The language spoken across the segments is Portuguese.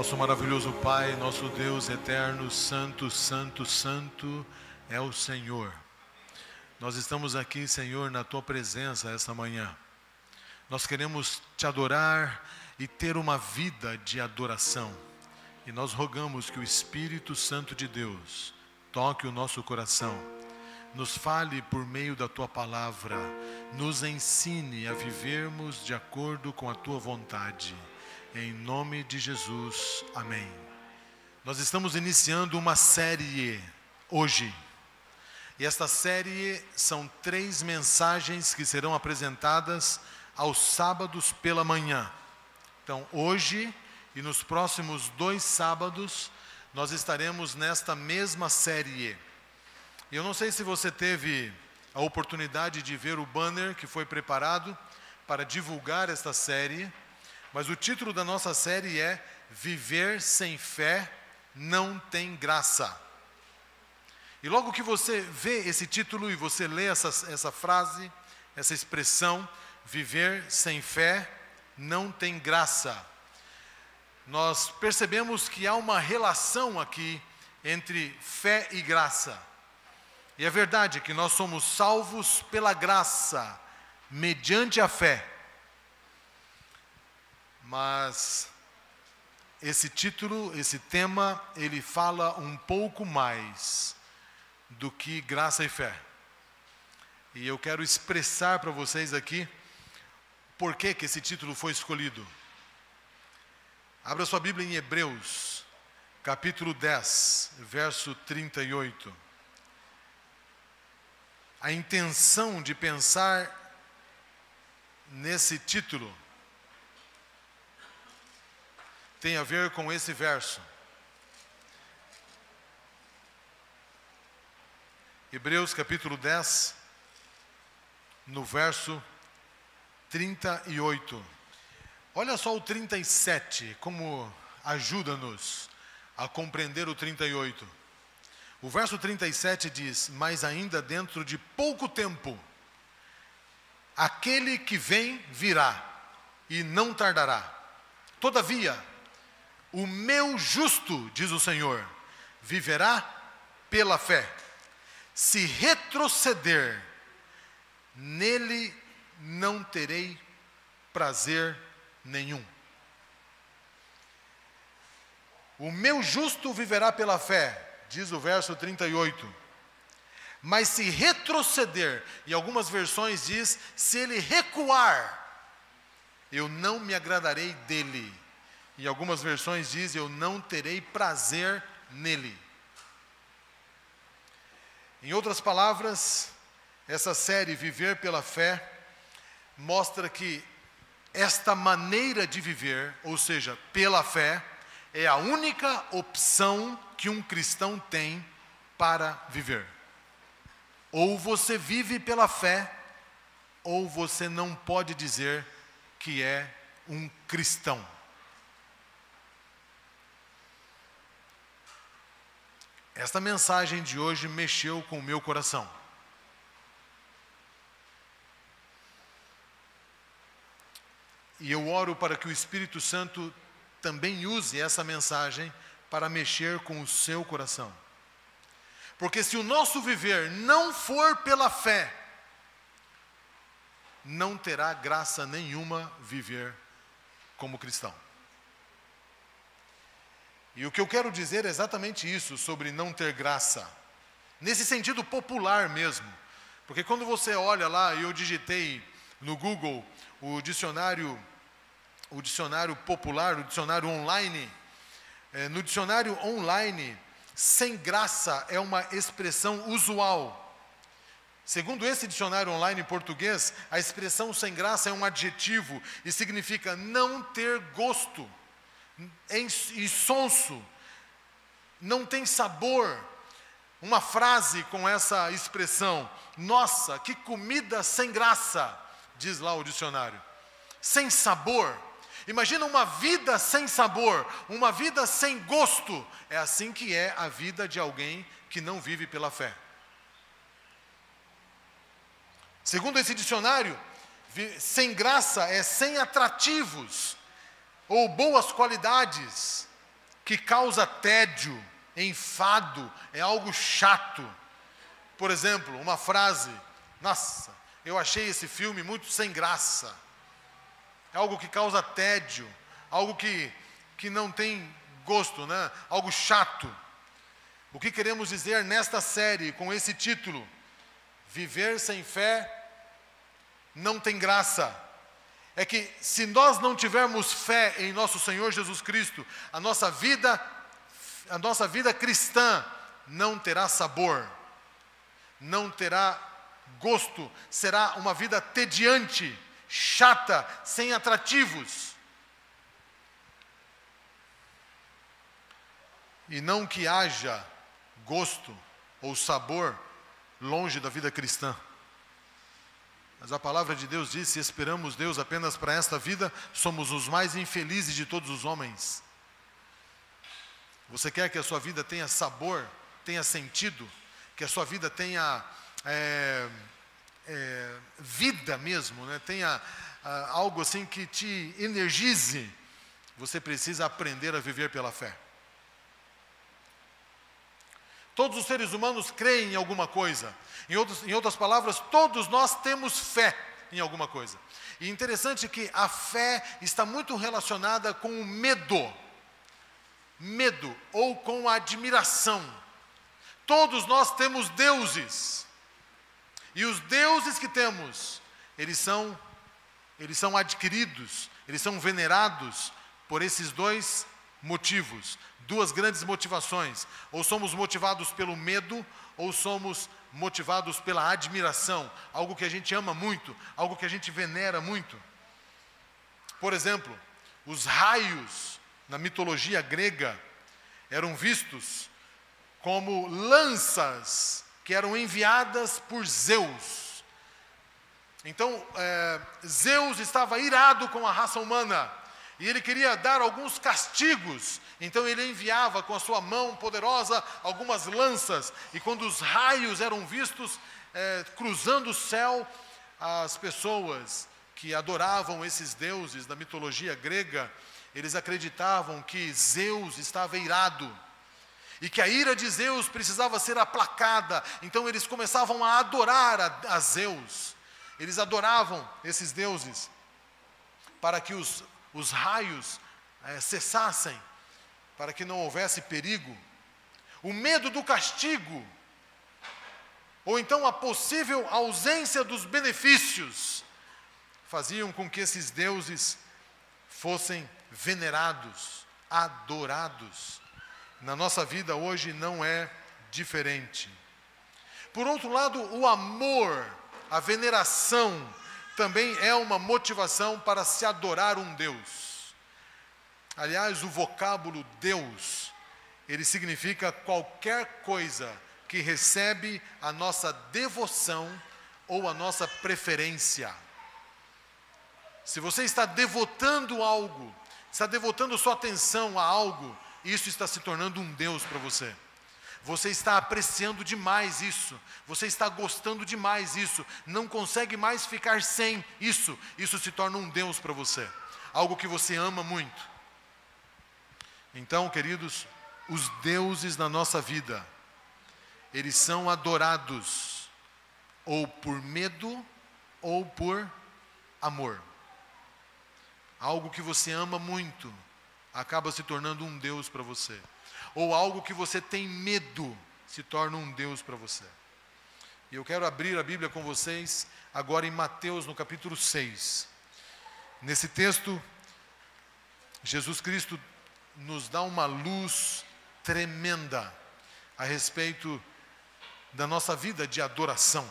Nosso maravilhoso Pai, nosso Deus eterno, santo, santo, santo é o Senhor. Nós estamos aqui, Senhor, na Tua presença esta manhã. Nós queremos Te adorar e ter uma vida de adoração. E nós rogamos que o Espírito Santo de Deus toque o nosso coração, nos fale por meio da Tua palavra, nos ensine a vivermos de acordo com a Tua vontade. Em nome de Jesus, amém. Nós estamos iniciando uma série hoje. E esta série são 3 mensagens que serão apresentadas aos sábados pela manhã. Então, hoje e nos próximos 2 sábados, nós estaremos nesta mesma série. Eu não sei se você teve a oportunidade de ver o banner que foi preparado para divulgar esta série, mas o título da nossa série é Viver sem fé não tem graça. E logo que você vê esse título e você lê essa frase, essa expressão, viver sem fé não tem graça, nós percebemos que há uma relação aqui entre fé e graça. E é verdade que nós somos salvos pela graça, mediante a fé. Mas esse título, esse tema, ele fala um pouco mais do que graça e fé. E eu quero expressar para vocês aqui por que esse título foi escolhido. Abra sua Bíblia em Hebreus, capítulo 10, verso 38. A intenção de pensar nesse título tem a ver com esse verso. Hebreus capítulo 10, no verso 38. Olha só o 37, como ajuda-nos a compreender o 38. O verso 37 diz: mas ainda dentro de pouco tempo, aquele que vem virá, e não tardará. Todavia, o meu justo, diz o Senhor, viverá pela fé. Se retroceder, nele não terei prazer nenhum. O meu justo viverá pela fé, diz o verso 38. Mas se retroceder, e algumas versões diz, se ele recuar, eu não me agradarei dele. E algumas versões dizem, eu não terei prazer nele. Em outras palavras, essa série Viver pela Fé mostra que esta maneira de viver, ou seja, pela fé, é a única opção que um cristão tem para viver. Ou você vive pela fé, ou você não pode dizer que é um cristão. Esta mensagem de hoje mexeu com o meu coração. E eu oro para que o Espírito Santo também use essa mensagem para mexer com o seu coração. Porque se o nosso viver não for pela fé, não terá graça nenhuma viver como cristão. E o que eu quero dizer é exatamente isso, sobre não ter graça. Nesse sentido popular mesmo. Porque quando você olha lá, eu digitei no Google o dicionário popular, o dicionário online. No dicionário online, sem graça é uma expressão usual. Segundo esse dicionário online em português, a expressão sem graça é um adjetivo e significa não ter gosto. E sonso, não tem sabor. Uma frase com essa expressão: nossa, que comida sem graça, diz lá o dicionário. Sem sabor. Imagina uma vida sem sabor, uma vida sem gosto. É assim que é a vida de alguém que não vive pela fé. Segundo esse dicionário, sem graça é sem atrativos ou boas qualidades, que causa tédio, enfado, é algo chato. Por exemplo, uma frase: nossa, eu achei esse filme muito sem graça. É algo que causa tédio, algo que não tem gosto, né? Algo chato. O que queremos dizer nesta série com esse título? Viver sem fé não tem graça. É que se nós não tivermos fé em nosso Senhor Jesus Cristo, a nossa vida cristã não terá sabor, não terá gosto, será uma vida tediante, chata, sem atrativos. E não que haja gosto ou sabor longe da vida cristã. Mas a palavra de Deus diz: se esperamos Deus apenas para esta vida, somos os mais infelizes de todos os homens. Você quer que a sua vida tenha sabor, tenha sentido, que a sua vida tenha vida mesmo, né? Tenha algo assim que te energize, você precisa aprender a viver pela fé. Todos os seres humanos creem em alguma coisa. Em outras palavras, todos nós temos fé em alguma coisa. E interessante que a fé está muito relacionada com o medo. Medo ou com a admiração. Todos nós temos deuses. E os deuses que temos, eles são adquiridos, eles são venerados por esses dois motivos, duas grandes motivações: ou somos motivados pelo medo, ou somos motivados pela admiração, algo que a gente ama muito, algo que a gente venera muito. Por exemplo, os raios na mitologia grega eram vistos como lanças que eram enviadas por Zeus. Então, Zeus estava irado com a raça humana, e ele queria dar alguns castigos. Então ele enviava com a sua mão poderosa algumas lanças. E quando os raios eram vistos cruzando o céu, as pessoas que adoravam esses deuses da mitologia grega, eles acreditavam que Zeus estava irado. E que a ira de Zeus precisava ser aplacada. Então eles começavam a adorar a Zeus. Eles adoravam esses deuses para que os raios cessassem, para que não houvesse perigo. O medo do castigo, ou então a possível ausência dos benefícios, faziam com que esses deuses fossem venerados, adorados. Na nossa vida hoje não é diferente. Por outro lado, o amor, a veneração, também é uma motivação para se adorar um Deus. Aliás, o vocábulo Deus, ele significa qualquer coisa que recebe a nossa devoção ou a nossa preferência. Se você está devotando algo, está devotando sua atenção a algo, isso está se tornando um Deus para você. Você está apreciando demais isso, você está gostando demais isso, não consegue mais ficar sem isso. Isso se torna um Deus para você, algo que você ama muito. Então, queridos, os deuses na nossa vida, eles são adorados ou por medo ou por amor. Algo que você ama muito acaba se tornando um Deus para você. Ou algo que você tem medo se torna um Deus para você. E eu quero abrir a Bíblia com vocês agora em Mateus, no capítulo 6. Nesse texto, Jesus Cristo nos dá uma luz tremenda a respeito da nossa vida de adoração.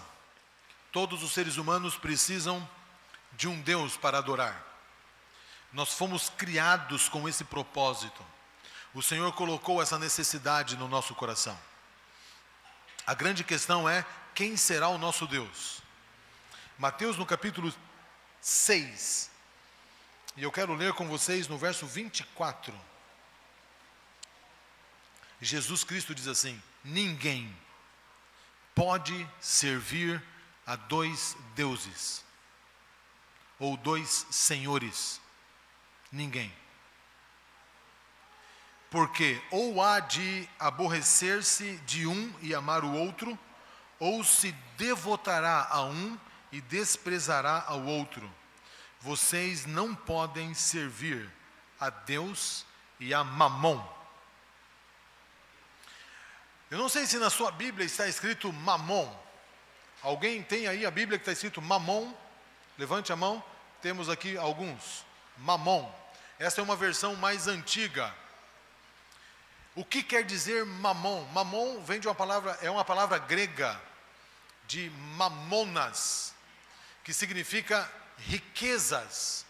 Todos os seres humanos precisam de um Deus para adorar. Nós fomos criados com esse propósito. O Senhor colocou essa necessidade no nosso coração. A grande questão é: quem será o nosso Deus? Mateus, no capítulo 6, e eu quero ler com vocês no verso 24. Jesus Cristo diz assim: ninguém pode servir a dois deuses, ou dois senhores. Ninguém. Porque ou há de aborrecer-se de um e amar o outro, ou se devotará a um e desprezará ao outro. Vocês não podem servir a Deus e a Mamon. Eu não sei se na sua Bíblia está escrito Mamon. Alguém tem aí a Bíblia que está escrito Mamon? Levante a mão. Temos aqui alguns. Mamon. Essa é uma versão mais antiga. O que quer dizer Mamon? Mamon vem de uma palavra, é uma palavra grega, de mamonas, que significa riquezas.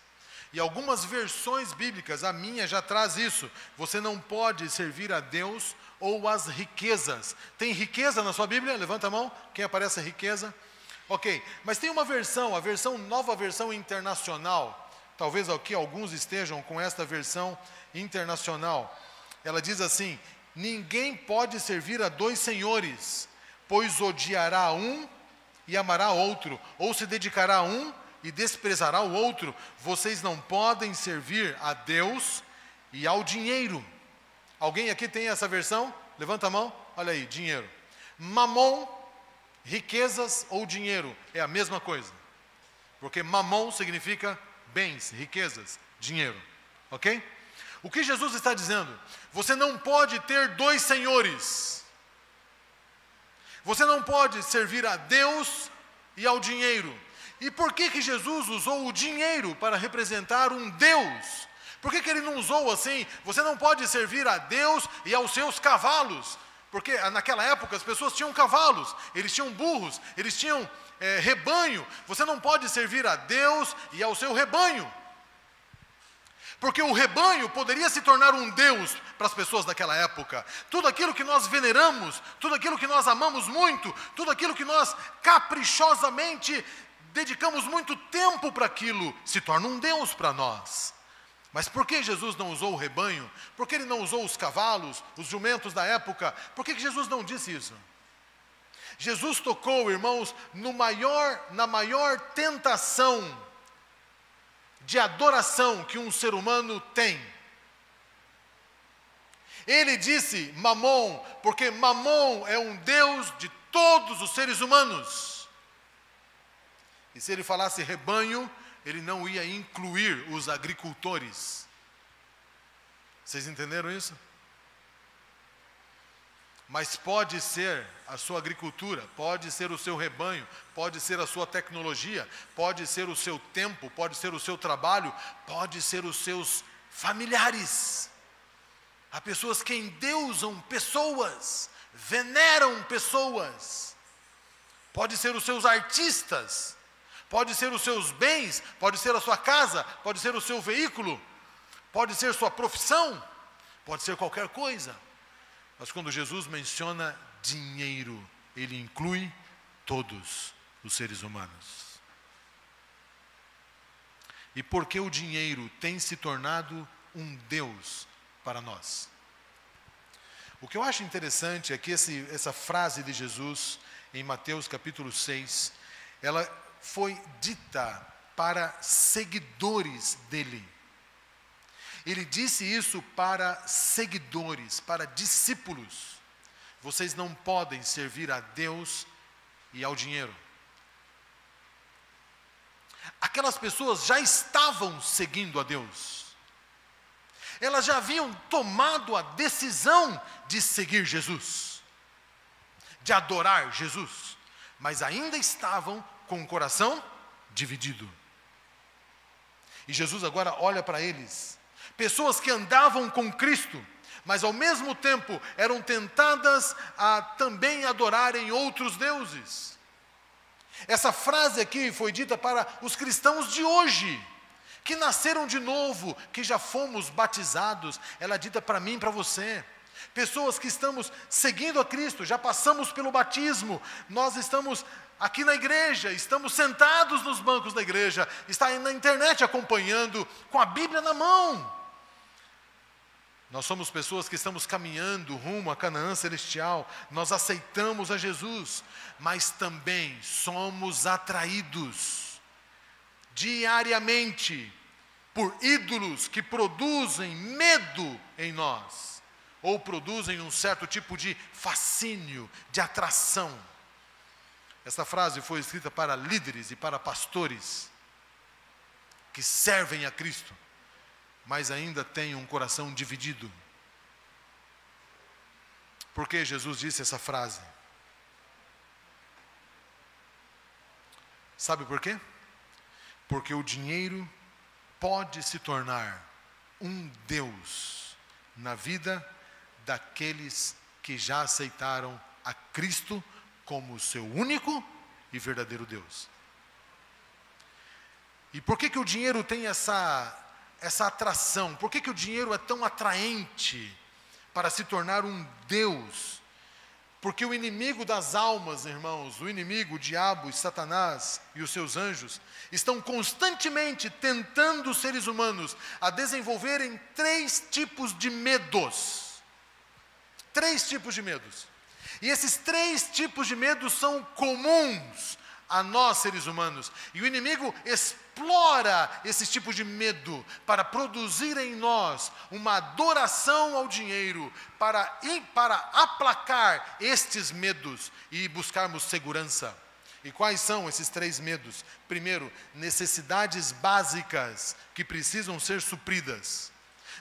E algumas versões bíblicas, a minha já traz isso. Você não pode servir a Deus ou as riquezas. Tem riqueza na sua Bíblia? Levanta a mão. Quem aparece a riqueza? Ok, mas tem uma versão, nova versão internacional. Talvez aqui alguns estejam com esta versão internacional. Ela diz assim: ninguém pode servir a dois senhores, pois odiará um e amará outro, ou se dedicará a um e desprezará o outro. Vocês não podem servir a Deus e ao dinheiro. Alguém aqui tem essa versão? Levanta a mão. Olha aí, dinheiro. Mamon, riquezas ou dinheiro, é a mesma coisa. Porque mamon significa bens, riquezas, dinheiro. Ok? O que Jesus está dizendo? Você não pode ter dois senhores. Você não pode servir a Deus e ao dinheiro. E por que Jesus usou o dinheiro para representar um Deus? Por que ele não usou assim? Você não pode servir a Deus e aos seus cavalos. Porque naquela época as pessoas tinham cavalos, eles tinham burros, eles tinham rebanho. Você não pode servir a Deus e ao seu rebanho. Porque o rebanho poderia se tornar um Deus para as pessoas daquela época. Tudo aquilo que nós veneramos, tudo aquilo que nós amamos muito, tudo aquilo que nós caprichosamente dedicamos muito tempo para aquilo, se torna um Deus para nós. Mas por que Jesus não usou o rebanho? Por que ele não usou os cavalos, os jumentos da época? Por que Jesus não disse isso? Jesus tocou, irmãos, na maior tentação de adoração que um ser humano tem. Ele disse Mamon, porque Mamon é um Deus de todos os seres humanos. E se ele falasse rebanho, ele não ia incluir os agricultores. Vocês entenderam isso? Mas pode ser a sua agricultura, pode ser o seu rebanho, pode ser a sua tecnologia, pode ser o seu tempo, pode ser o seu trabalho, pode ser os seus familiares. Há pessoas que endeusam pessoas, veneram pessoas. Pode ser os seus artistas, pode ser os seus bens, pode ser a sua casa, pode ser o seu veículo, pode ser sua profissão, pode ser qualquer coisa. Mas quando Jesus menciona dinheiro, ele inclui todos os seres humanos. E por que o dinheiro tem se tornado um Deus para nós? O que eu acho interessante é que essa frase de Jesus, em Mateus capítulo 6, ela foi dita para seguidores dele. Ele disse isso para seguidores, para discípulos. Vocês não podem servir a Deus e ao dinheiro. Aquelas pessoas já estavam seguindo a Deus. Elas já haviam tomado a decisão de seguir Jesus, de adorar Jesus, mas ainda estavam com o coração dividido. E Jesus agora olha para eles. Pessoas que andavam com Cristo, mas ao mesmo tempo eram tentadas a também adorarem outros deuses. Essa frase aqui foi dita para os cristãos de hoje, que nasceram de novo, que já fomos batizados. Ela é dita para mim e para você. Pessoas que estamos seguindo a Cristo, já passamos pelo batismo, nós estamos aqui na igreja, estamos sentados nos bancos da igreja, está aí na internet acompanhando, com a Bíblia na mão. Nós somos pessoas que estamos caminhando rumo a Canaã celestial, nós aceitamos a Jesus, mas também somos atraídos diariamente por ídolos que produzem medo em nós. ou produzem um certo tipo de fascínio, de atração. Esta frase foi escrita para líderes e para pastores que servem a Cristo, mas ainda têm um coração dividido. Por que Jesus disse essa frase? Sabe por quê? Porque o dinheiro pode se tornar um Deus na vida daqueles que já aceitaram a Cristo como o seu único e verdadeiro Deus. E por que o dinheiro tem essa atração? Por que o dinheiro é tão atraente para se tornar um Deus? Porque o inimigo das almas, irmãos, o inimigo, o diabo e Satanás e os seus anjos, estão constantemente tentando os seres humanos a desenvolverem 3 tipos de medos. 3 tipos de medos. E esses 3 tipos de medos são comuns a nós, seres humanos. E o inimigo explora esses tipos de medo para produzir em nós uma adoração ao dinheiro, para aplacar estes medos e buscarmos segurança. E quais são esses 3 medos? Primeiro, necessidades básicas que precisam ser supridas.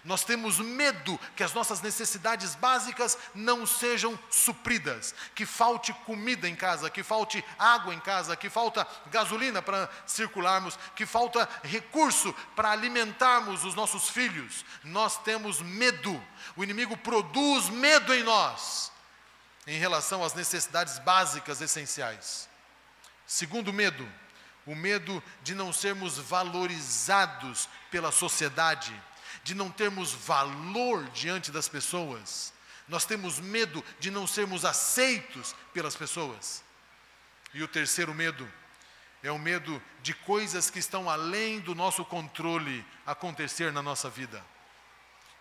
Nós temos medo que as nossas necessidades básicas não sejam supridas, que falte comida em casa, que falte água em casa, que falta gasolina para circularmos, que falta recurso para alimentarmos os nossos filhos. Nós temos medo. O inimigo produz medo em nós em relação às necessidades básicas essenciais. Segundo medo, o medo de não sermos valorizados pela sociedade, de não termos valor diante das pessoas. Nós temos medo de não sermos aceitos pelas pessoas. E o terceiro medo é o medo de coisas que estão além do nosso controle acontecer na nossa vida.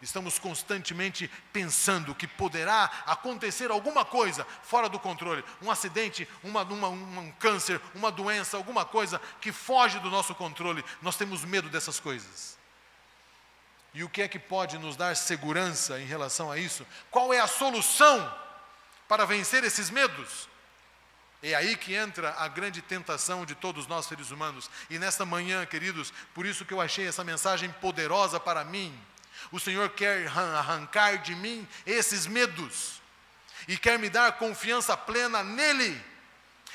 Estamos constantemente pensando que poderá acontecer alguma coisa fora do controle, um acidente, um câncer, uma doença, alguma coisa que foge do nosso controle. Nós temos medo dessas coisas. E o que é que pode nos dar segurança em relação a isso? Qual é a solução para vencer esses medos? É aí que entra a grande tentação de todos nós seres humanos. E nesta manhã, queridos, por isso que eu achei essa mensagem poderosa para mim. O Senhor quer arrancar de mim esses medos e quer me dar confiança plena nele.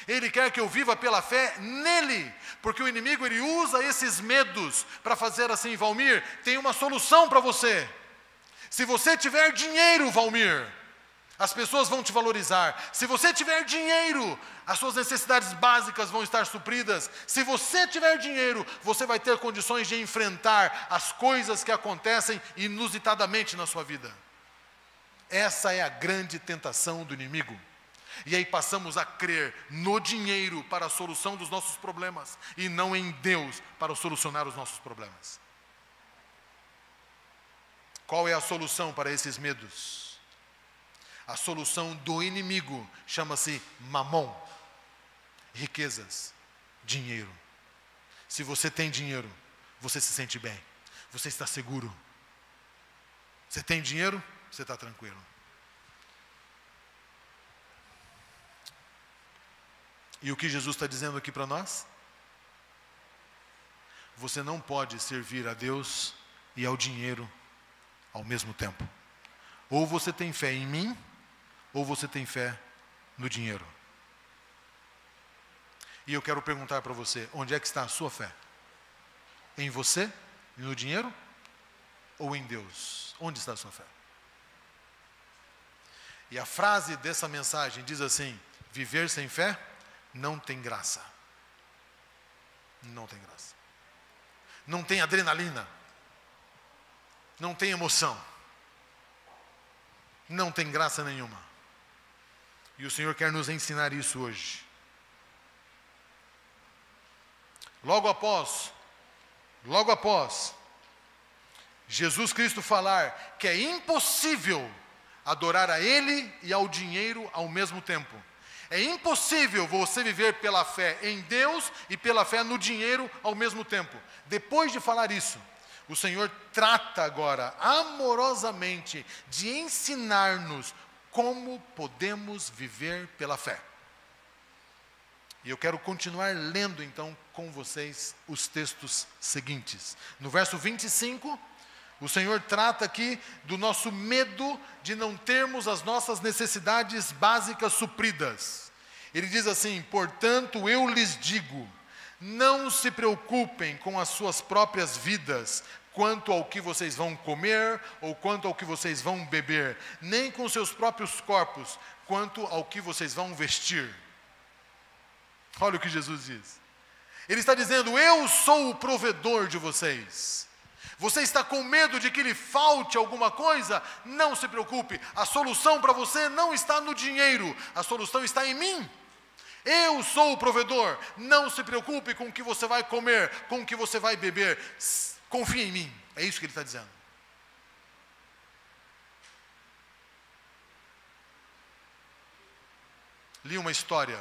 Ele quer que eu viva pela fé nele, porque o inimigo ele usa esses medos para fazer assim. Valmir, tem uma solução para você. Se você tiver dinheiro, Valmir, as pessoas vão te valorizar. Se você tiver dinheiro, as suas necessidades básicas vão estar supridas. Se você tiver dinheiro, você vai ter condições de enfrentar as coisas que acontecem inusitadamente na sua vida. Essa é a grande tentação do inimigo. E aí passamos a crer no dinheiro para a solução dos nossos problemas e não em Deus para solucionar os nossos problemas. Qual é a solução para esses medos? A solução do inimigo chama-se mamon, riquezas, dinheiro. Se você tem dinheiro, você se sente bem, você está seguro. Você tem dinheiro, você está tranquilo. E o que Jesus está dizendo aqui para nós? Você não pode servir a Deus e ao dinheiro ao mesmo tempo. Ou você tem fé em mim, ou você tem fé no dinheiro. E eu quero perguntar para você, onde é que está a sua fé? Em você e no dinheiro? Ou em Deus? Onde está a sua fé? E a frase dessa mensagem diz assim: viver sem fé não tem graça. Não tem graça. Não tem adrenalina. Não tem emoção. Não tem graça nenhuma. E o Senhor quer nos ensinar isso hoje. Logo após Jesus Cristo falar que é impossível adorar a Ele e ao dinheiro ao mesmo tempo. É impossível você viver pela fé em Deus e pela fé no dinheiro ao mesmo tempo. Depois de falar isso, o Senhor trata agora amorosamente de ensinar-nos como podemos viver pela fé. E eu quero continuar lendo então com vocês os textos seguintes. No verso 25, o Senhor trata aqui do nosso medo de não termos as nossas necessidades básicas supridas. Ele diz assim: portanto eu lhes digo, não se preocupem com as suas próprias vidas, quanto ao que vocês vão comer ou quanto ao que vocês vão beber, nem com seus próprios corpos, quanto ao que vocês vão vestir. Olha o que Jesus diz. Ele está dizendo: eu sou o provedor de vocês. Você está com medo de que lhe falte alguma coisa? Não se preocupe, a solução para você não está no dinheiro, a solução está em mim. Eu sou o provedor, não se preocupe com o que você vai comer, com o que você vai beber, confie em mim, é isso que ele está dizendo. Li uma história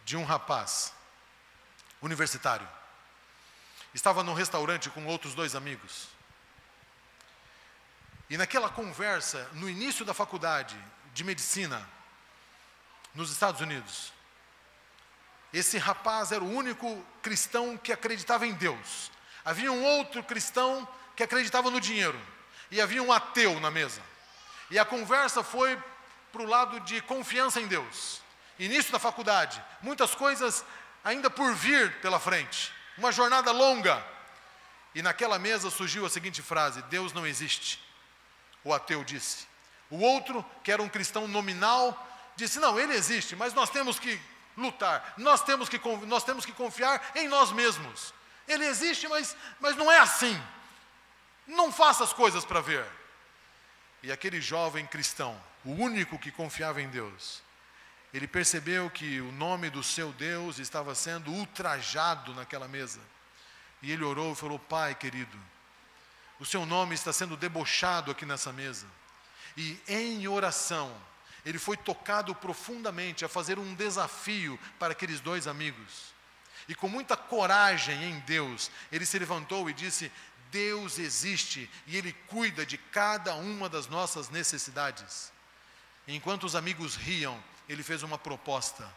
de um rapaz universitário. Estava num restaurante com outros 2 amigos. E naquela conversa, no início da faculdade de medicina, nos Estados Unidos, esse rapaz era o único cristão que acreditava em Deus. Havia um outro cristão que acreditava no dinheiro. E havia um ateu na mesa. E a conversa foi para o lado de confiança em Deus. Início da faculdade, muitas coisas ainda por vir pela frente. Uma jornada longa. E naquela mesa surgiu a seguinte frase: Deus não existe. O ateu disse. O outro, que era um cristão nominal, disse: não, ele existe, mas nós temos que lutar. Nós temos que confiar em nós mesmos. Ele existe, mas não é assim. Não faça as coisas para ver. E aquele jovem cristão, o único que confiava em Deus, ele percebeu que o nome do seu Deus estava sendo ultrajado naquela mesa. E ele orou e falou: Pai querido, o seu nome está sendo debochado aqui nessa mesa. E em oração, ele foi tocado profundamente a fazer um desafio para aqueles 2 amigos. E com muita coragem em Deus, ele se levantou e disse: Deus existe e Ele cuida de cada uma das nossas necessidades. E enquanto os amigos riam, ele fez uma proposta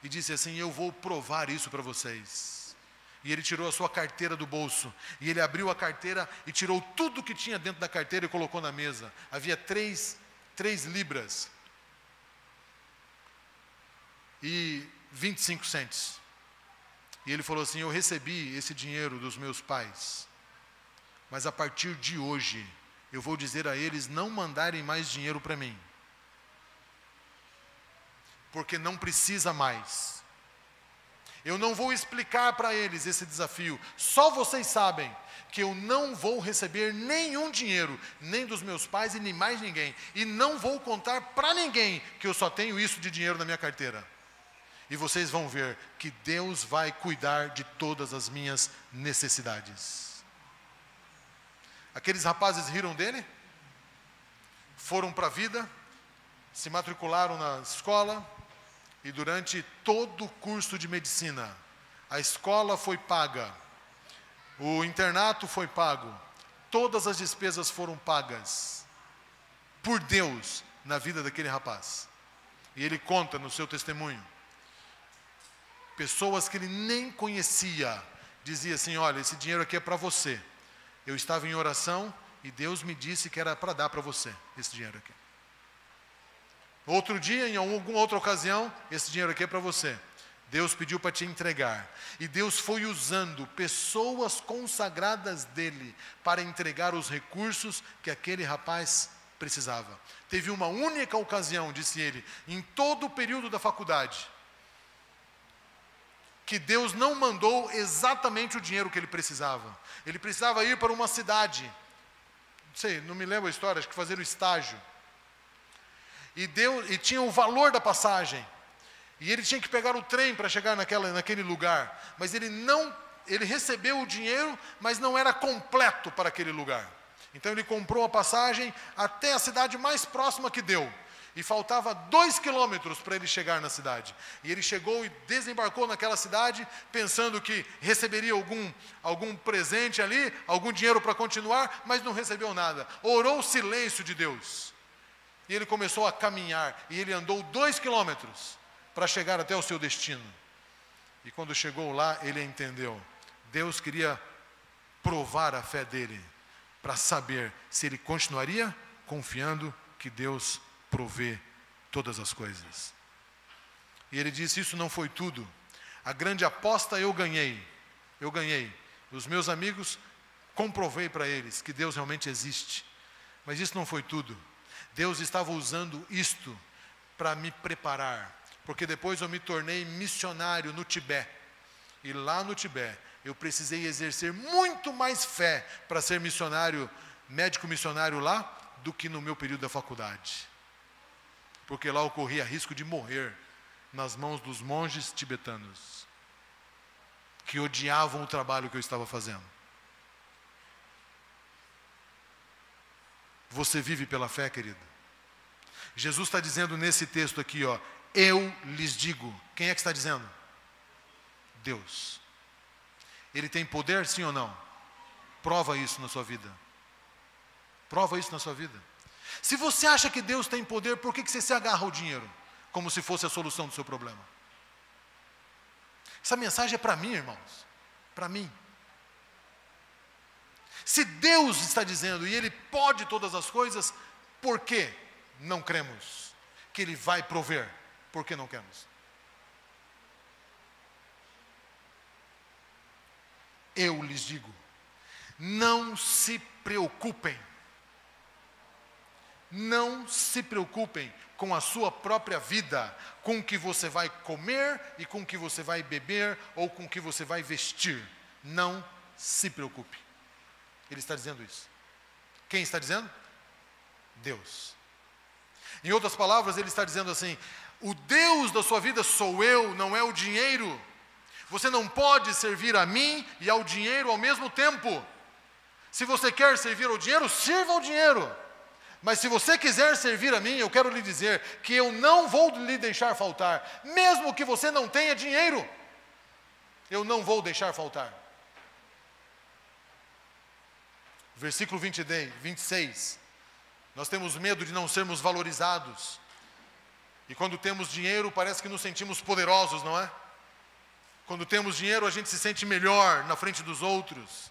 e disse assim: eu vou provar isso para vocês. E ele tirou a sua carteira do bolso, e ele abriu a carteira e tirou tudo que tinha dentro da carteira e colocou na mesa. Havia 3 libras e 25 centes. E ele falou assim: eu recebi esse dinheiro dos meus pais, mas a partir de hoje eu vou dizer a eles não mandarem mais dinheiro para mim, porque não precisa mais. Eu não vou explicar para eles esse desafio. Só vocês sabem que eu não vou receber nenhum dinheiro, nem dos meus pais e nem mais ninguém. E não vou contar para ninguém que eu só tenho isso de dinheiro na minha carteira. E vocês vão ver que Deus vai cuidar de todas as minhas necessidades. Aqueles rapazes riram dele, foram para a vida, se matricularam na escola, e durante todo o curso de medicina, a escola foi paga, o internato foi pago, todas as despesas foram pagas por Deus na vida daquele rapaz. E ele conta no seu testemunho, pessoas que ele nem conhecia, dizia assim: olha, esse dinheiro aqui é para você. Eu estava em oração e Deus me disse que era para dar para você esse dinheiro aqui. Outro dia, em alguma outra ocasião, esse dinheiro aqui é para você. Deus pediu para te entregar. E Deus foi usando pessoas consagradas dele para entregar os recursos que aquele rapaz precisava. Teve uma única ocasião, disse ele, em todo o período da faculdade, que Deus não mandou exatamente o dinheiro que ele precisava. Ele precisava ir para uma cidade, não sei, não me lembro a história, acho que fazer o estágio. E tinha o valor da passagem. E ele tinha que pegar o trem para chegar naquele lugar. Mas ele recebeu o dinheiro, mas não era completo para aquele lugar. Então ele comprou a passagem até a cidade mais próxima que deu. E faltava 2 quilômetros para ele chegar na cidade. E ele chegou e desembarcou naquela cidade, pensando que receberia algum presente ali, algum dinheiro para continuar, mas não recebeu nada. Orou o silêncio de Deus. E ele começou a caminhar, e ele andou 2 quilômetros para chegar até o seu destino. E quando chegou lá, ele entendeu. Deus queria provar a fé dele, para saber se ele continuaria confiando que Deus provê todas as coisas. E ele disse, isso não foi tudo. A grande aposta eu ganhei. Os meus amigos, comprovei para eles que Deus realmente existe. Mas isso não foi tudo. Deus estava usando isto para me preparar. Porque depois eu me tornei missionário no Tibete. E lá no Tibete, eu precisei exercer muito mais fé para ser missionário, médico missionário lá, do que no meu período da faculdade. Porque lá eu corria risco de morrer nas mãos dos monges tibetanos, que odiavam o trabalho que eu estava fazendo. Você vive pela fé, querido? Jesus está dizendo nesse texto aqui, ó, eu lhes digo. Quem é que está dizendo? Deus. Ele tem poder, sim ou não? Prova isso na sua vida. Prova isso na sua vida. Se você acha que Deus tem poder, por que você se agarra ao dinheiro? Como se fosse a solução do seu problema. Essa mensagem é para mim, irmãos. Para mim. Se Deus está dizendo, e Ele pode todas as coisas, por que não cremos que Ele vai prover? Por que não cremos? Eu lhes digo, não se preocupem. Não se preocupem com a sua própria vida, com o que você vai comer e com o que você vai beber ou com o que você vai vestir. Não se preocupe. Ele está dizendo isso. Quem está dizendo? Deus. Em outras palavras, ele está dizendo assim, o Deus da sua vida sou eu, não é o dinheiro. Você não pode servir a mim e ao dinheiro ao mesmo tempo. Se você quer servir ao dinheiro, sirva ao dinheiro. Mas se você quiser servir a mim, eu quero lhe dizer que eu não vou lhe deixar faltar. Mesmo que você não tenha dinheiro, eu não vou deixar faltar. Versículo 26. Nós temos medo de não sermos valorizados. E quando temos dinheiro, parece que nos sentimos poderosos, não é? Quando temos dinheiro, a gente se sente melhor na frente dos outros.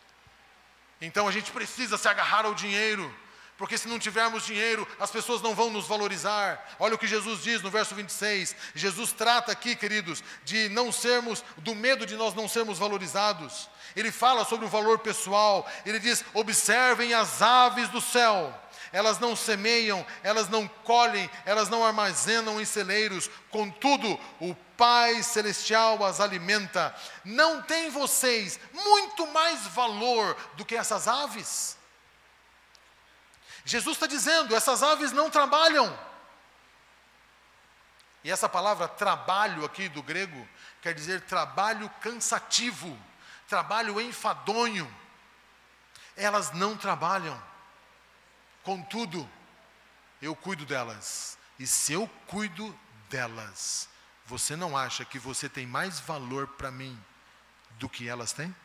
Então a gente precisa se agarrar ao dinheiro. Porque se não tivermos dinheiro, as pessoas não vão nos valorizar. Olha o que Jesus diz no verso 26. Jesus trata aqui, queridos, de não sermos, do medo de nós não sermos valorizados. Ele fala sobre o valor pessoal. Ele diz, observem as aves do céu. Elas não semeiam, elas não colhem, elas não armazenam em celeiros. Contudo, o Pai Celestial as alimenta. Não tem vocês muito mais valor do que essas aves? Jesus está dizendo, essas aves não trabalham. E essa palavra trabalho aqui do grego, quer dizer trabalho cansativo, trabalho enfadonho. Elas não trabalham. Contudo, eu cuido delas. E se eu cuido delas, você não acha que você tem mais valor para mim do que elas têm?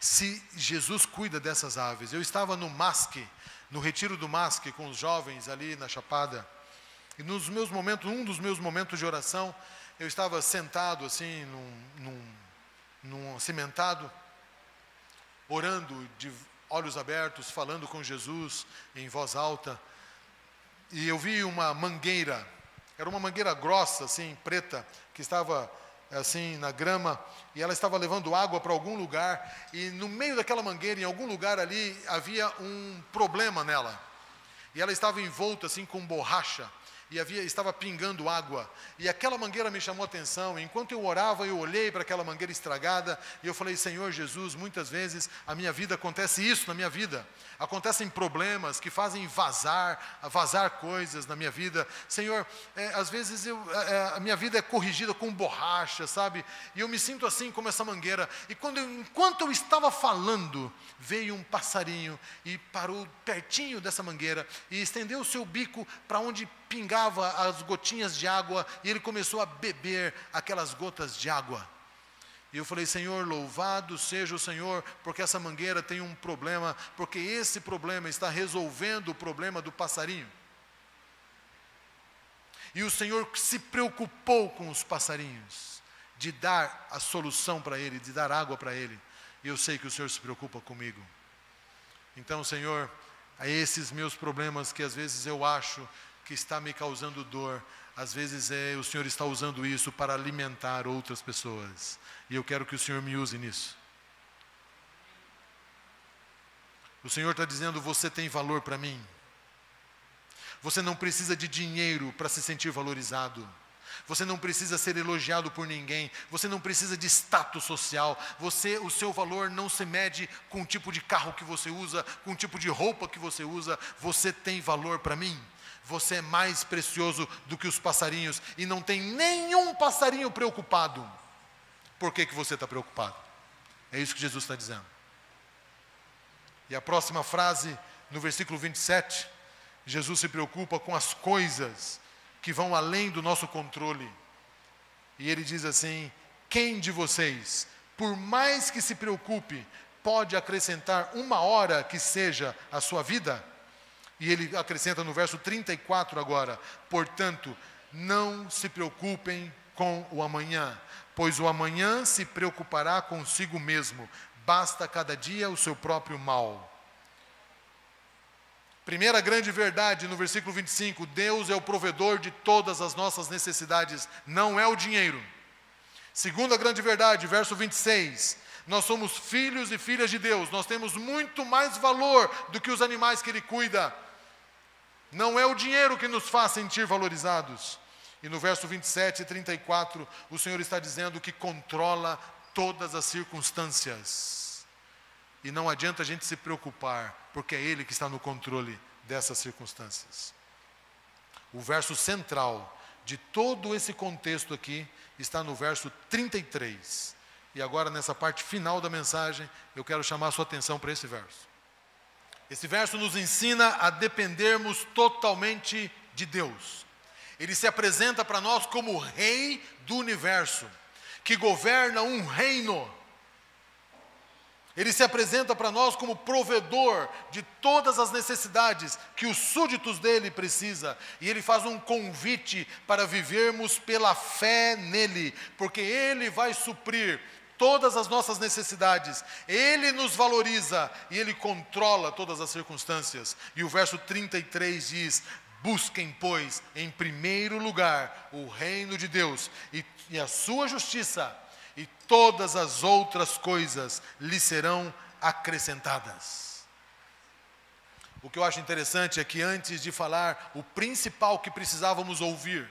Se Jesus cuida dessas aves, eu estava no MASC, no retiro do MASC com os jovens ali na Chapada, e nos meus momentos, um dos meus momentos de oração, eu estava sentado assim, num cimentado, orando de olhos abertos, falando com Jesus em voz alta, e eu vi uma mangueira, era uma mangueira grossa, assim, preta, que estava assim na grama, e ela estava levando água para algum lugar, e no meio daquela mangueira, em algum lugar ali, havia um problema nela, e ela estava envolta assim com borracha, e estava pingando água, e aquela mangueira me chamou a atenção. Enquanto eu orava, eu olhei para aquela mangueira estragada, e eu falei: Senhor Jesus, muitas vezes a minha vida acontece isso na minha vida, acontecem problemas que fazem vazar coisas na minha vida. Senhor, às vezes a minha vida é corrigida com borracha, sabe, e eu me sinto assim como essa mangueira. E enquanto eu estava falando, veio um passarinho e parou pertinho dessa mangueira, e estendeu o seu bico para onde pingava as gotinhas de água, e ele começou a beber aquelas gotas de água. E eu falei: Senhor, louvado seja o Senhor, porque essa mangueira tem um problema, porque esse problema está resolvendo o problema do passarinho. E o Senhor se preocupou com os passarinhos, de dar a solução para ele, de dar água para ele. E eu sei que o Senhor se preocupa comigo. Então, Senhor, a esses meus problemas que às vezes eu acho que está me causando dor, às vezes o Senhor está usando isso para alimentar outras pessoas. E eu quero que o Senhor me use nisso. O Senhor está dizendo: você tem valor para mim. Você não precisa de dinheiro para se sentir valorizado. Você não precisa ser elogiado por ninguém. Você não precisa de status social. O seu valor não se mede com o tipo de carro que você usa, com o tipo de roupa que você usa. Você tem valor para mim. Você é mais precioso do que os passarinhos. E não tem nenhum passarinho preocupado. Por que você está preocupado? É isso que Jesus está dizendo. E a próxima frase, no versículo 27, Jesus se preocupa com as coisas que vão além do nosso controle. E ele diz assim: quem de vocês, por mais que se preocupe, pode acrescentar uma hora que seja a sua vida? E ele acrescenta no verso 34 agora: portanto, não se preocupem com o amanhã, pois o amanhã se preocupará consigo mesmo. Basta cada dia o seu próprio mal. Primeira grande verdade no versículo 25, Deus é o provedor de todas as nossas necessidades, não é o dinheiro. Segunda grande verdade, verso 26, nós somos filhos e filhas de Deus, nós temos muito mais valor do que os animais que Ele cuida. Não é o dinheiro que nos faz sentir valorizados. E no verso 27 e 34, o Senhor está dizendo que controla todas as circunstâncias. E não adianta a gente se preocupar, porque é Ele que está no controle dessas circunstâncias. O verso central de todo esse contexto aqui está no verso 33. E agora, nessa parte final da mensagem, eu quero chamar a sua atenção para esse verso. Esse verso nos ensina a dependermos totalmente de Deus. Ele se apresenta para nós como o Rei do universo, que governa um reino. Ele se apresenta para nós como provedor de todas as necessidades que os súditos dele precisam. E ele faz um convite para vivermos pela fé nele, porque ele vai suprir todas as nossas necessidades. Ele nos valoriza e ele controla todas as circunstâncias. E o verso 33 diz: busquem, pois, em primeiro lugar o reino de Deus e a sua justiça, e todas as outras coisas lhe serão acrescentadas. O que eu acho interessante é que antes de falar o principal que precisávamos ouvir,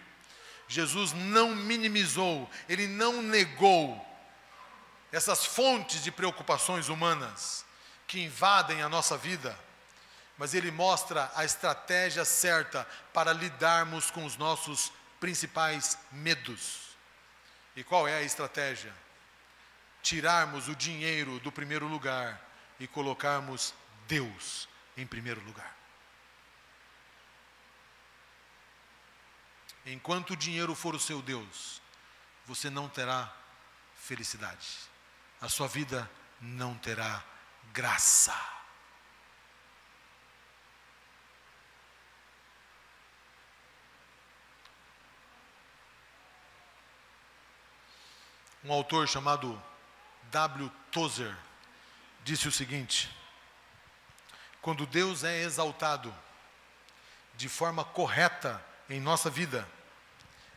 Jesus não minimizou, Ele não negou essas fontes de preocupações humanas que invadem a nossa vida, mas Ele mostra a estratégia certa para lidarmos com os nossos principais medos. E qual é a estratégia? Tirarmos o dinheiro do primeiro lugar e colocarmos Deus em primeiro lugar. Enquanto o dinheiro for o seu Deus, você não terá felicidade. A sua vida não terá graça. Um autor chamado W. Tozer disse o seguinte: quando Deus é exaltado de forma correta em nossa vida,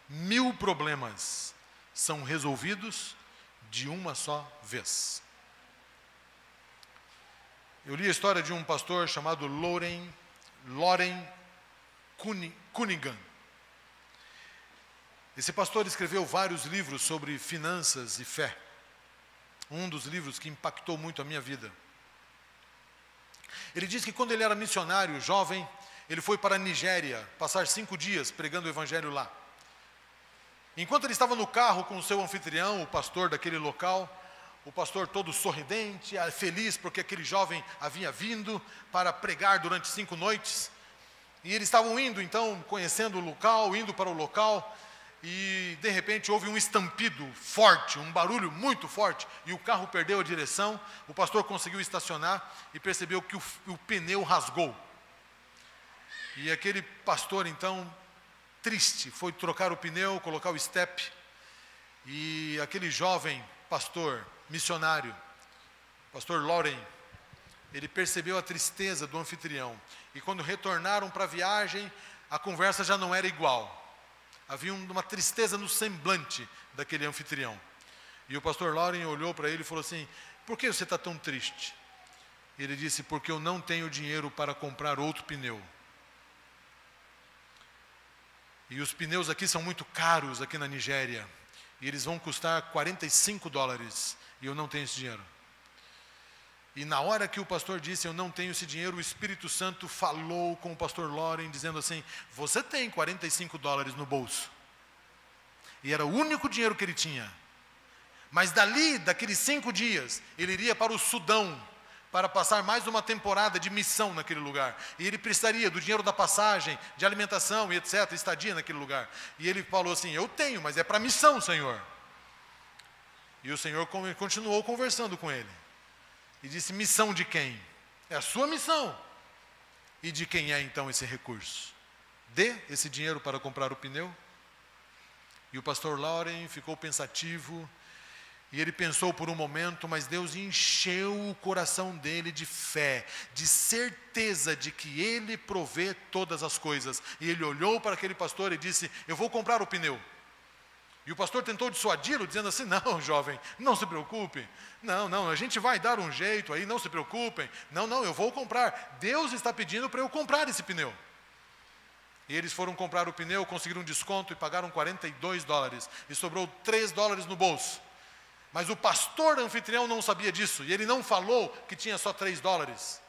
1000 problemas são resolvidos de uma só vez. Eu li a história de um pastor chamado Loren Cunningham. Esse pastor escreveu vários livros sobre finanças e fé. Um dos livros que impactou muito a minha vida. Ele diz que quando ele era missionário, jovem, ele foi para a Nigéria, passar 5 dias pregando o evangelho lá. Enquanto ele estava no carro com o seu anfitrião, o pastor daquele local, o pastor todo sorridente, feliz porque aquele jovem havia vindo para pregar durante 5 noites. E eles estavam indo, então, conhecendo o local, indo para o local, e de repente houve um estampido forte, um barulho muito forte, e o carro perdeu a direção. O pastor conseguiu estacionar e percebeu que o pneu rasgou. E aquele pastor, então, triste, foi trocar o pneu, colocar o step, e aquele jovem pastor, missionário, pastor Lauren, ele percebeu a tristeza do anfitrião. E quando retornaram para a viagem, a conversa já não era igual. Havia uma tristeza no semblante daquele anfitrião. E o pastor Lauren olhou para ele e falou assim: por que você está tão triste? Ele disse: porque eu não tenho dinheiro para comprar outro pneu. E os pneus aqui são muito caros aqui na Nigéria. E eles vão custar $45. E eu não tenho esse dinheiro. E na hora que o pastor disse: eu não tenho esse dinheiro, o Espírito Santo falou com o pastor Lauren, dizendo assim: você tem $45 no bolso. E era o único dinheiro que ele tinha. Mas daqueles 5 dias, ele iria para o Sudão, para passar mais uma temporada de missão naquele lugar. E ele precisaria do dinheiro da passagem, de alimentação e etc., estadia naquele lugar. E ele falou assim: eu tenho, mas é para missão, Senhor. E o Senhor continuou conversando com ele. E disse: missão de quem? É a sua missão. E de quem é então esse recurso? Dê esse dinheiro para comprar o pneu. E o pastor Lauren ficou pensativo. E ele pensou por um momento, mas Deus encheu o coração dele de fé, de certeza de que ele provê todas as coisas. E ele olhou para aquele pastor e disse: eu vou comprar o pneu. E o pastor tentou dissuadi-lo, dizendo assim: não, jovem, não se preocupe. Não, a gente vai dar um jeito aí, não se preocupem. Não, eu vou comprar. Deus está pedindo para eu comprar esse pneu. E eles foram comprar o pneu, conseguiram um desconto e pagaram $42. E sobrou $3 no bolso. Mas o pastor anfitrião não sabia disso. E ele não falou que tinha só $3.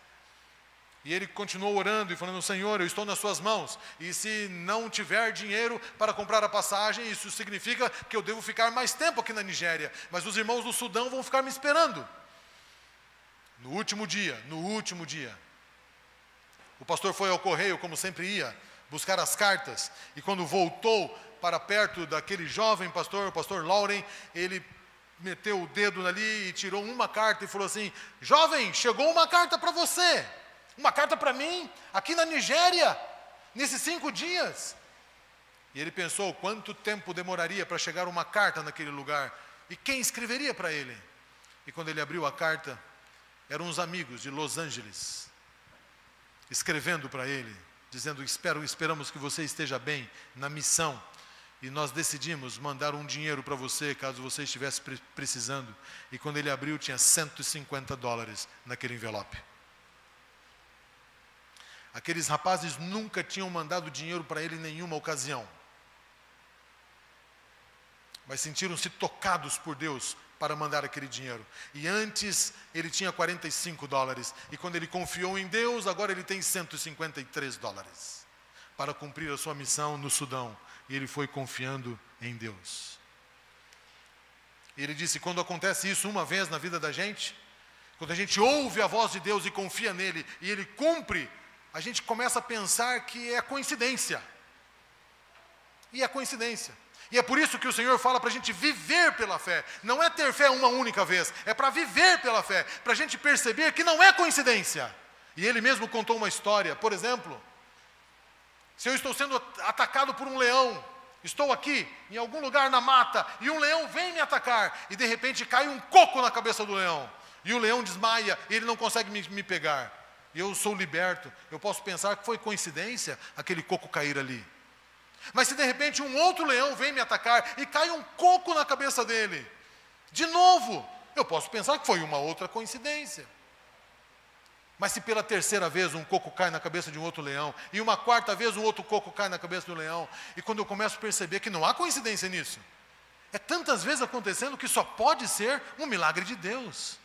E ele continuou orando e falando: Senhor, eu estou nas suas mãos. E se não tiver dinheiro para comprar a passagem, isso significa que eu devo ficar mais tempo aqui na Nigéria. Mas os irmãos do Sudão vão ficar me esperando. No último dia, o pastor foi ao correio, como sempre ia, buscar as cartas. E quando voltou para perto daquele jovem pastor, o pastor Lauren, ele meteu o dedo ali e tirou uma carta e falou assim: jovem, chegou uma carta para você. Uma carta para mim, aqui na Nigéria, nesses 5 dias. E ele pensou quanto tempo demoraria para chegar uma carta naquele lugar. E quem escreveria para ele? E quando ele abriu a carta, eram uns amigos de Los Angeles, escrevendo para ele, dizendo: esperamos que você esteja bem na missão. E nós decidimos mandar um dinheiro para você, caso você estivesse precisando. E quando ele abriu, tinha $150 naquele envelope. Aqueles rapazes nunca tinham mandado dinheiro para ele em nenhuma ocasião. Mas sentiram-se tocados por Deus para mandar aquele dinheiro. E antes ele tinha $45. E quando ele confiou em Deus, agora ele tem $153 para cumprir a sua missão no Sudão. E ele foi confiando em Deus. E ele disse: quando acontece isso uma vez na vida da gente, quando a gente ouve a voz de Deus e confia nele, e ele cumpre, a gente começa a pensar que é coincidência. E é coincidência. E é por isso que o Senhor fala para a gente viver pela fé. Não é ter fé uma única vez, é para viver pela fé, para a gente perceber que não é coincidência. E ele mesmo contou uma história. Por exemplo, se eu estou sendo atacado por um leão, estou aqui em algum lugar na mata, e um leão vem me atacar, e de repente cai um coco na cabeça do leão, e o leão desmaia, e ele não consegue me pegar. E eu sou liberto, eu posso pensar que foi coincidência aquele coco cair ali. Mas se de repente um outro leão vem me atacar e cai um coco na cabeça dele, de novo, eu posso pensar que foi uma outra coincidência. Mas se pela terceira vez um coco cai na cabeça de um outro leão, e uma quarta vez um outro coco cai na cabeça do leão, e quando eu começo a perceber que não há coincidência nisso, é tantas vezes acontecendo que só pode ser um milagre de Deus.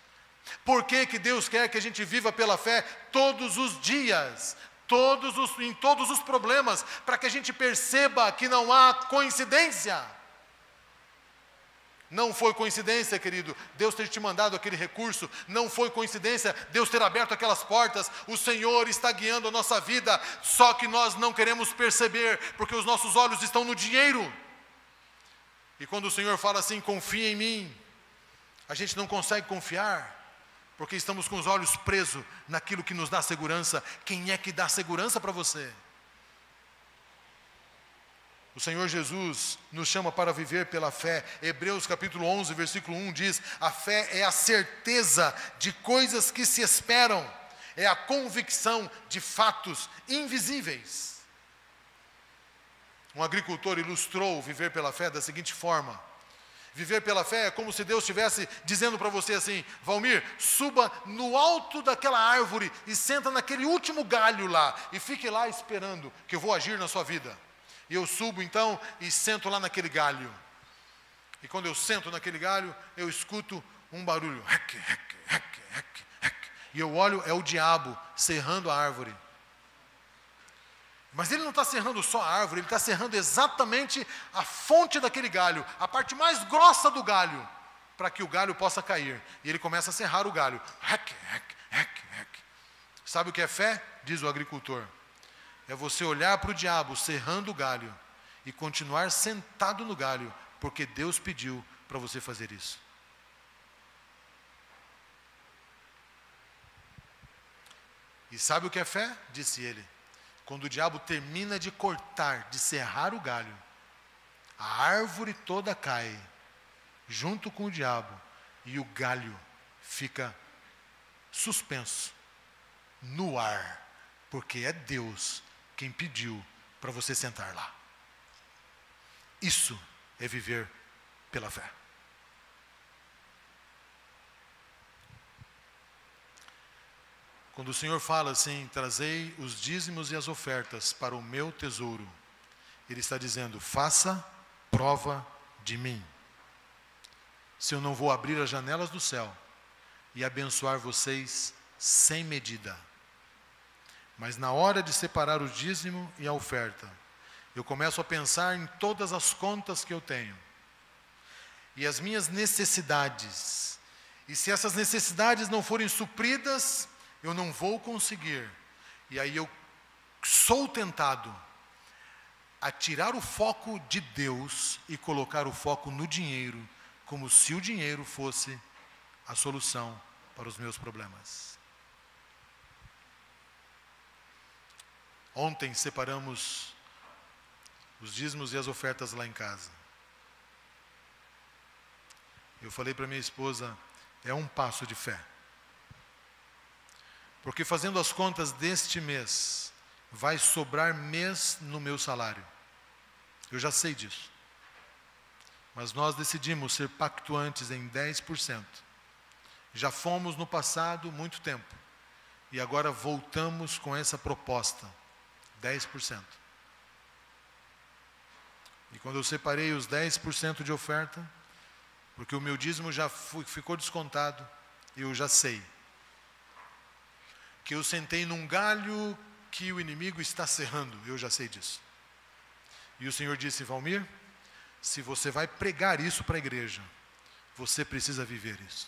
Por que que Deus quer que a gente viva pela fé todos os dias, em todos os problemas, para que a gente perceba que não há coincidência? Não foi coincidência, querido, Deus ter te mandado aquele recurso, não foi coincidência Deus ter aberto aquelas portas, o Senhor está guiando a nossa vida, só que nós não queremos perceber, porque os nossos olhos estão no dinheiro. E quando o Senhor fala assim, confia em mim, a gente não consegue confiar, porque estamos com os olhos presos naquilo que nos dá segurança. Quem é que dá segurança para você? O Senhor Jesus nos chama para viver pela fé. Hebreus capítulo 11, versículo 1 diz: a fé é a certeza de coisas que se esperam, é a convicção de fatos invisíveis. Um agricultor ilustrou viver pela fé da seguinte forma: viver pela fé é como se Deus estivesse dizendo para você assim: Valmir, suba no alto daquela árvore e senta naquele último galho lá, e fique lá esperando que eu vou agir na sua vida. E eu subo então e sento lá naquele galho. E quando eu sento naquele galho, eu escuto um barulho. E eu olho, é o diabo serrando a árvore. Mas ele não está serrando só a árvore, ele está serrando exatamente a fonte daquele galho, a parte mais grossa do galho, para que o galho possa cair. E ele começa a serrar o galho. Sabe o que é fé? Diz o agricultor. É você olhar para o diabo serrando o galho e continuar sentado no galho, porque Deus pediu para você fazer isso. E sabe o que é fé? Disse ele. Quando o diabo termina de cortar, de serrar o galho, a árvore toda cai, junto com o diabo, e o galho fica suspenso, no ar, porque é Deus quem pediu para você sentar lá. Isso é viver pela fé. Quando o Senhor fala assim, trazei os dízimos e as ofertas para o meu tesouro, Ele está dizendo, faça prova de mim. Se eu não vou abrir as janelas do céu e abençoar vocês sem medida. Mas na hora de separar o dízimo e a oferta, eu começo a pensar em todas as contas que eu tenho. E as minhas necessidades. E se essas necessidades não forem supridas, eu não vou conseguir. E aí eu sou tentado a tirar o foco de Deus e colocar o foco no dinheiro, como se o dinheiro fosse a solução para os meus problemas. Ontem separamos os dízimos e as ofertas lá em casa. Eu falei para minha esposa, é um passo de fé. Porque fazendo as contas deste mês, vai sobrar mês no meu salário. Eu já sei disso. Mas nós decidimos ser pactuantes em 10%. Já fomos no passado muito tempo. E agora voltamos com essa proposta. 10%. E quando eu separei os 10% de oferta, porque o meu dízimo já ficou descontado, eu já sei que eu sentei num galho que o inimigo está serrando, eu já sei disso. E o Senhor disse, Valmir, se você vai pregar isso para a igreja, você precisa viver isso.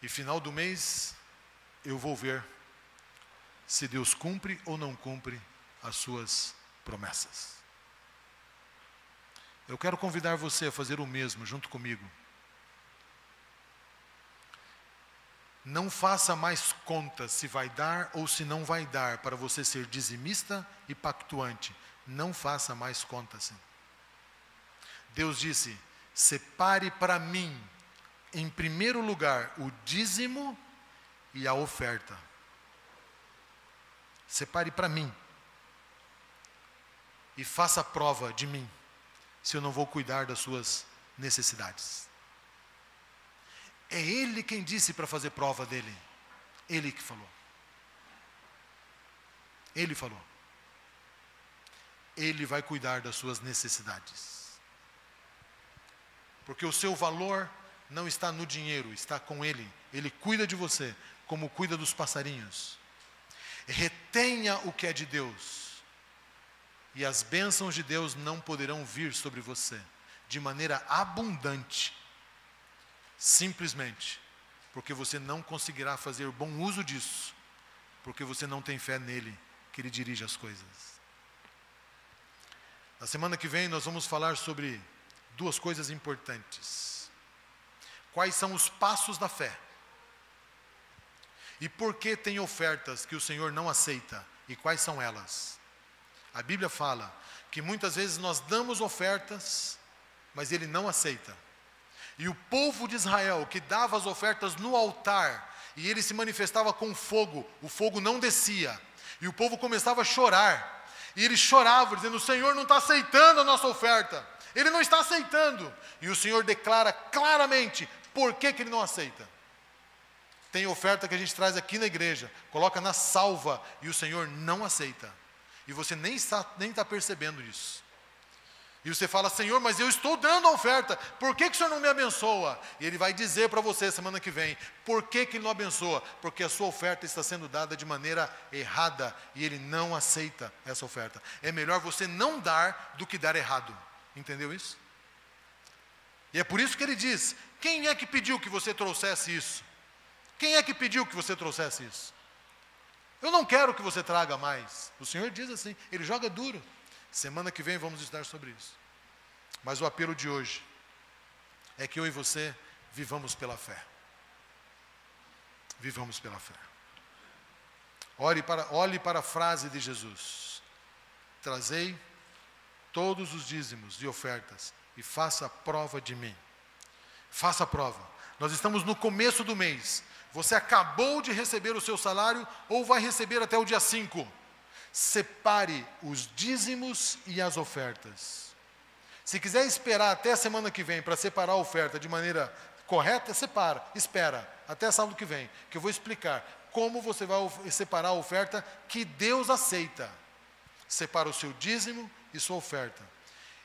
E final do mês, eu vou ver se Deus cumpre ou não cumpre as suas promessas. Eu quero convidar você a fazer o mesmo junto comigo. Não faça mais contas se vai dar ou se não vai dar para você ser dizimista e pactuante. Não faça mais contas assim. Deus disse, separe para mim, em primeiro lugar, o dízimo e a oferta. Separe para mim. E faça prova de mim, se eu não vou cuidar das suas necessidades. É Ele quem disse para fazer prova dele. Ele que falou. Ele falou. Ele vai cuidar das suas necessidades. Porque o seu valor não está no dinheiro, está com Ele. Ele cuida de você, como cuida dos passarinhos. Retenha o que é de Deus, e as bênçãos de Deus não poderão vir sobre você de maneira abundante, simplesmente porque você não conseguirá fazer bom uso disso, porque você não tem fé nele, que Ele dirige as coisas. Na semana que vem nós vamos falar sobre duas coisas importantes. Quais são os passos da fé? E por que tem ofertas que o Senhor não aceita? E quais são elas? A Bíblia fala que muitas vezes nós damos ofertas, mas Ele não aceita. E o povo de Israel, que dava as ofertas no altar, e ele se manifestava com fogo, o fogo não descia. E o povo começava a chorar. E eles choravam, dizendo: o Senhor não está aceitando a nossa oferta. Ele não está aceitando. E o Senhor declara claramente por que Ele não aceita. Tem oferta que a gente traz aqui na igreja, coloca na salva, e o Senhor não aceita. E você nem está percebendo isso. E você fala: Senhor, mas eu estou dando a oferta, por que o Senhor não me abençoa? E Ele vai dizer para você semana que vem, por que Ele não abençoa? Porque a sua oferta está sendo dada de maneira errada, e Ele não aceita essa oferta. É melhor você não dar do que dar errado. Entendeu isso? E é por isso que Ele diz: quem é que pediu que você trouxesse isso? Quem é que pediu que você trouxesse isso? Eu não quero que você traga mais. O Senhor diz assim, Ele joga duro. Semana que vem vamos estudar sobre isso. Mas o apelo de hoje é que eu e você vivamos pela fé. Vivamos pela fé. Olhe para a frase de Jesus: trazei todos os dízimos e ofertas e faça prova de mim. Faça prova. Nós estamos no começo do mês. Você acabou de receber o seu salário ou vai receber até o dia 5. Separe os dízimos e as ofertas. Se quiser esperar até a semana que vem para separar a oferta de maneira correta, espera até sábado que vem, que eu vou explicar como você vai separar a oferta que Deus aceita. Separa o seu dízimo e sua oferta.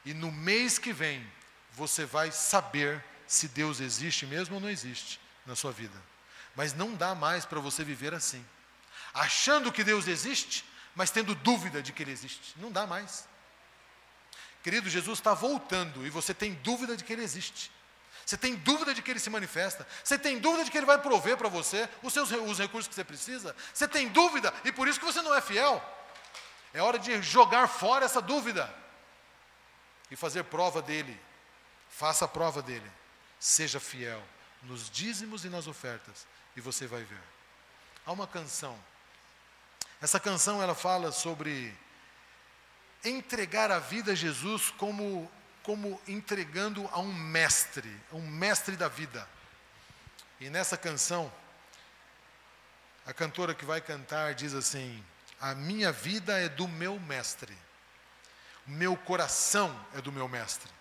E no mês que vem, você vai saber se Deus existe mesmo ou não existe na sua vida. Mas não dá mais para você viver assim, achando que Deus existe, mas tendo dúvida de que Ele existe. Não dá mais. Querido, Jesus está voltando e você tem dúvida de que Ele existe. Você tem dúvida de que Ele se manifesta. Você tem dúvida de que Ele vai prover para você os recursos que você precisa. Você tem dúvida e por isso que você não é fiel. É hora de jogar fora essa dúvida e fazer prova dEle. Faça a prova dEle. Seja fiel nos dízimos e nas ofertas e você vai ver. Há uma canção. Essa canção ela fala sobre entregar a vida a Jesus como entregando a um mestre da vida. E nessa canção, a cantora que vai cantar diz assim: a minha vida é do meu mestre, o meu coração é do meu mestre,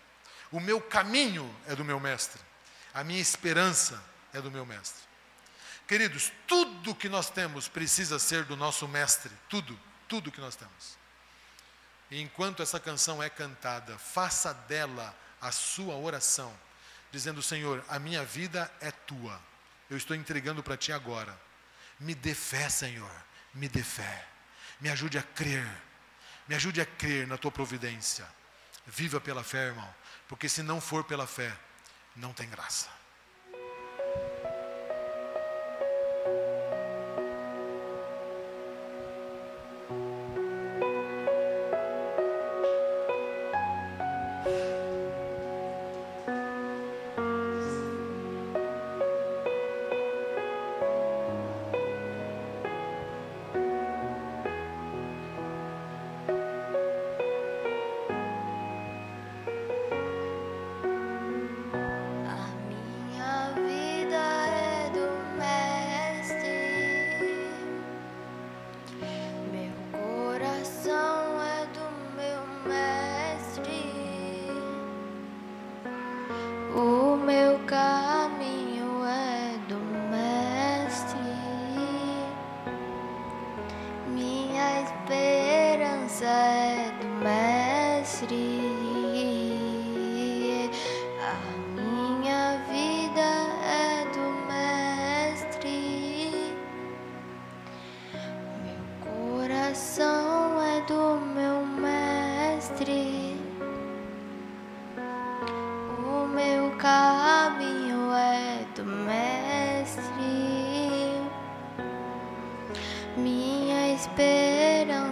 o meu caminho é do meu mestre, a minha esperança é do meu mestre. Queridos, tudo que nós temos precisa ser do nosso mestre, tudo que nós temos. E enquanto essa canção é cantada, faça dela a sua oração, dizendo: Senhor, a minha vida é tua, eu estou entregando para ti agora. Me dê fé, Senhor, me dê fé, me ajude a crer na tua providência. Viva pela fé, irmão, porque se não for pela fé, não tem graça. O meu caminho é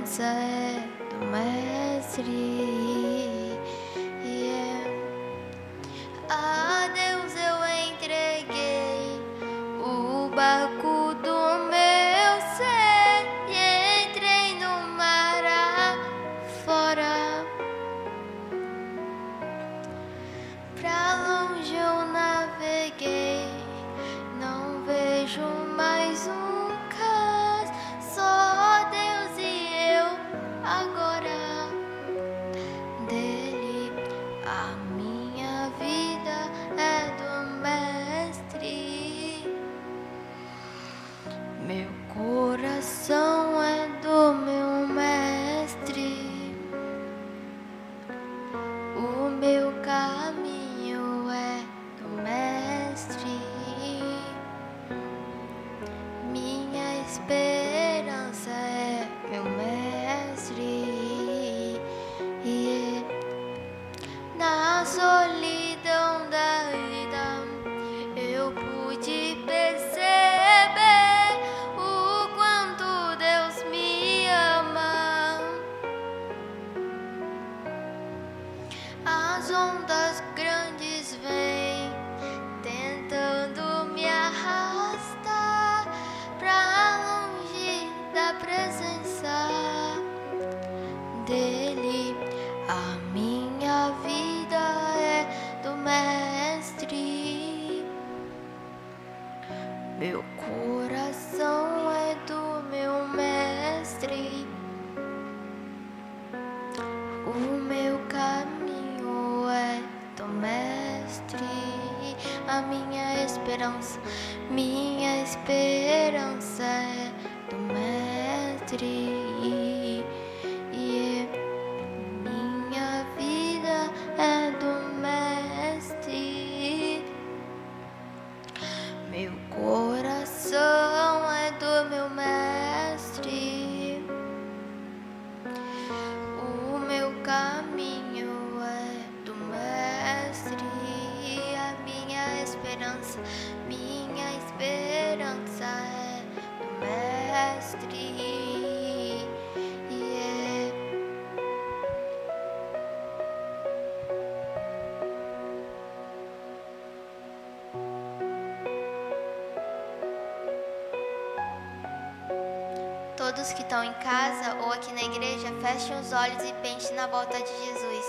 esperança é do Mestre. A Deus eu entreguei o barco do meu ser e entrei no mar afora. Pra longe eu naveguei, não vejo mais um cais, só Deus e eu agora. Dele a minha vida é do Mestre. Meu coração é do meu Mestre. O meu caminho é do Mestre. Minha esperança é meu Mestre. Na solidão da vida eu pude perceber o quanto Deus me ama. As ondas grandes vêm tentando me arrastar pra longe da presença dele. A minha vida é do Mestre. Meu coração é do meu Mestre. O meu caminho é do Mestre. A minha esperança é do Mestre. Minha vida é do Mestre. Meu coração é do meu Mestre. O meu caminho é do Mestre. A minha esperança é do Mestre. Todos que estão em casa ou aqui na igreja, fechem os olhos e pensem na volta de Jesus.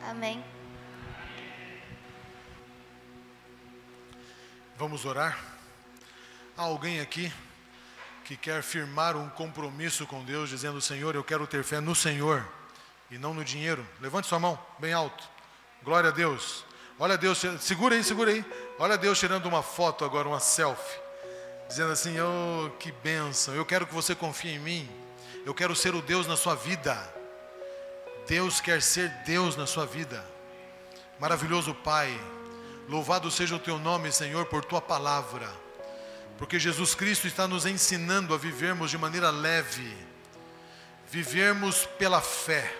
Amém. Vamos orar? Há alguém aqui que quer firmar um compromisso com Deus, dizendo: Senhor, eu quero ter fé no Senhor e não no dinheiro? Levante sua mão bem alto. Glória a Deus. Olha Deus, segura aí. Olha Deus tirando uma foto agora, uma selfie, dizendo assim: oh, que bênção, eu quero que você confie em mim. Eu quero ser o Deus na sua vida. Deus quer ser Deus na sua vida. Maravilhoso Pai, louvado seja o teu nome, Senhor, por tua palavra, porque Jesus Cristo está nos ensinando a vivermos de maneira leve, vivermos pela fé,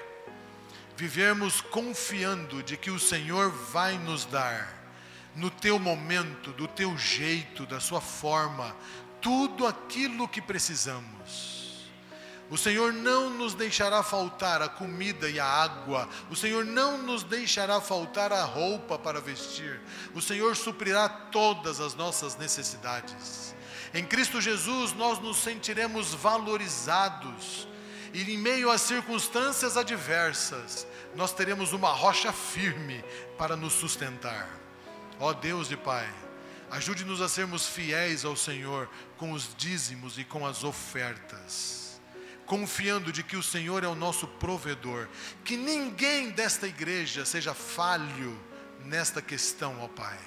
vivermos confiando de que o Senhor vai nos dar, no teu momento, do teu jeito, da sua forma, tudo aquilo que precisamos. O Senhor não nos deixará faltar a comida e a água. O Senhor não nos deixará faltar a roupa para vestir. O Senhor suprirá todas as nossas necessidades. Em Cristo Jesus nós nos sentiremos valorizados. E em meio às circunstâncias adversas, nós teremos uma rocha firme para nos sustentar. Ó Deus de Pai, ajude-nos a sermos fiéis ao Senhor com os dízimos e com as ofertas, confiando de que o Senhor é o nosso provedor. Que ninguém desta igreja seja falho nesta questão, ó Pai.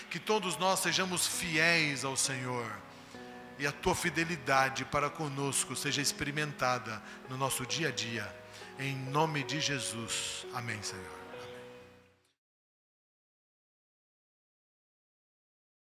Que todos nós sejamos fiéis ao Senhor e a tua fidelidade para conosco seja experimentada no nosso dia a dia. Em nome de Jesus. Amém, Senhor.